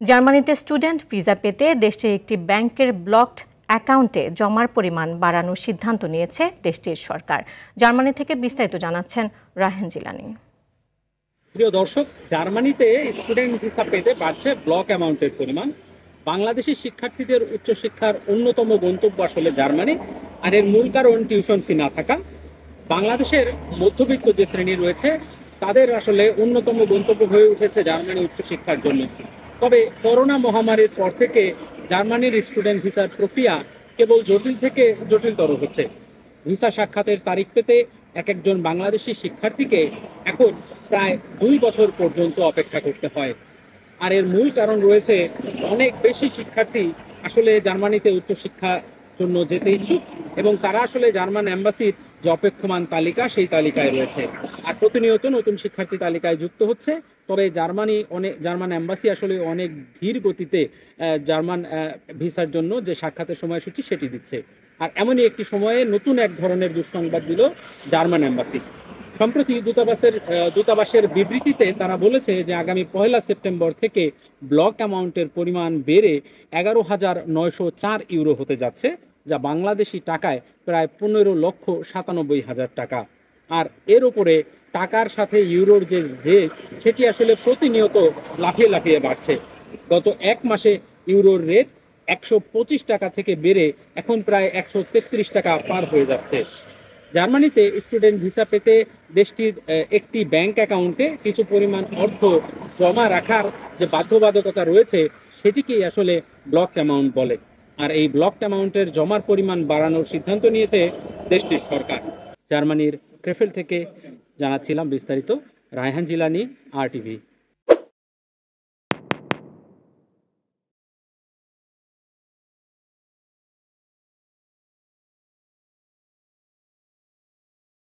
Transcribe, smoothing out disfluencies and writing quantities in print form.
জার্মানিতে student visa পেতে দেশটির একটি ব্যাংকের ব্লকড অ্যাকাউন্টে জমার পরিমাণ বাড়ানোর সিদ্ধান্ত নিয়েছে দেশটির সরকার। জার্মানি থেকে বিস্তারিত জানাচ্ছেন রায়হান জিলানী। প্রিয় দর্শক, জার্মানিতে স্টুডেন্ট ভিসা পেতে বাড়ছে ব্লক অ্যামাউন্টের পরিমাণ। বাংলাদেশি শিক্ষার্থীদের উচ্চশিক্ষার অন্যতম গন্তব্য আসলে জার্মানি, আর এর মূল কারণ টিউশন ফি না থাকা। বাংলাদেশের মধ্যবিত্ত যে শ্রেণী রয়েছে তাদের আসলে অন্যতম গন্তব্য হয়ে উঠেছে জার্মানি উচ্চশিক্ষার জন্য। তবে করোনা মহামারীর পর থেকে জার্মানির স্টুডেন্ট ভিসার প্রক্রিয়া কেবল জটিল থেকে জটিলতর হচ্ছে। ভিসা সাক্ষাতের তারিখ পেতে একজন বাংলাদেশি শিক্ষার্থীকে এখন প্রায় 2 বছর পর্যন্ত অপেক্ষা করতে হয়। আর এর মূল কারণ রয়েছে, অনেক বেশি শিক্ষার্থী আসলে জার্মানিতে উচ্চশিক্ষার জন্য যেতে ইচ্ছুক এবং তারা আসলে জার্মান এম্বাসির যে অপেক্ষমান তালিকা সেই তালিকায় রয়েছে, আর প্রতিনিয়ত নতুন শিক্ষার্থী তালিকায় যুক্ত হচ্ছে। তবে জার্মান এম্বাসি আসলে অনেক ধীর গতিতে জার্মান ভিসার জন্য যে সাক্ষাতের সময়সূচি সেটি দিচ্ছে। আর এমনই একটি সময়ে নতুন এক ধরনের দুঃসংবাদ দিল জার্মান এম্বাসি। সম্প্রতি দূতাবাসের বিবৃতিতে তারা বলেছে যে আগামী 1 সেপ্টেম্বর থেকে ব্লক অ্যামাউন্টের পরিমাণ বেড়ে 11,904 ইউরো হতে যাচ্ছে, যা বাংলাদেশি টাকায় প্রায় 15,97,000 টাকা। আর এর উপরে টাকার সাথে ইউরোর যে রেট সেটি আসলে প্রতিনিয়ত লাফিয়ে লাফিয়ে বাড়ছে। গত এক মাসে ইউরোর রেট 125 টাকা থেকে বেড়ে এখন প্রায় 133 টাকা পার হয়ে যাচ্ছে। জার্মানিতে স্টুডেন্ট ভিসা পেতে দেশটির একটি ব্যাংক অ্যাকাউন্টে কিছু পরিমাণ অর্থ জমা রাখার যে বাধ্যবাধকতা রয়েছে সেটিকেই আসলে ব্লকড অ্যামাউন্ট বলে। আর এই ব্লকড অ্যামাউন্টের জমার পরিমাণ বাড়ানোর সিদ্ধান্ত নিয়েছে দেশটির সরকার। জার্মানির ক্রেফেল থেকে জানাচ্ছিলাম বিস্তারিত। রায়হান জিলানী, RTV।